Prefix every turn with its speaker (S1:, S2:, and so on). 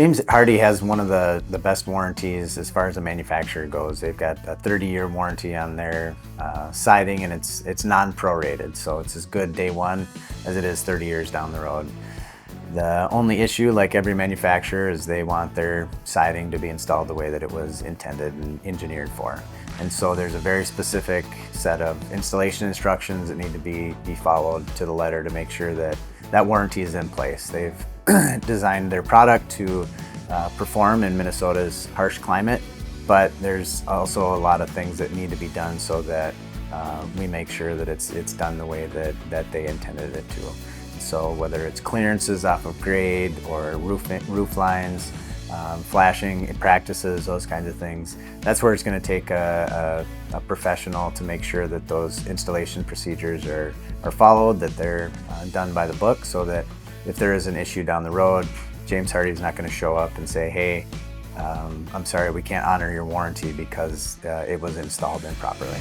S1: James Hardie has one of the best warranties as far as the manufacturer goes. They've got a 30-year warranty on their siding, and it's non-prorated, so it's as good day one as it is 30 years down the road. The only issue, like every manufacturer, is they want their siding to be installed the way that it was intended and engineered for. And so there's a very specific set of installation instructions that need to be followed to the letter to make sure that that warranty is in place. They've designed their product to perform in Minnesota's harsh climate, but there's also a lot of things that need to be done so that we make sure that it's done the way that they intended it to. So whether it's clearances off of grade or roof lines, flashing practices, those kinds of things, that's where it's going to take a professional to make sure that those installation procedures are followed, that they're done by the book, so that if there is an issue down the road, James Hardie is not going to show up and say, hey, I'm sorry, we can't honor your warranty because it was installed improperly.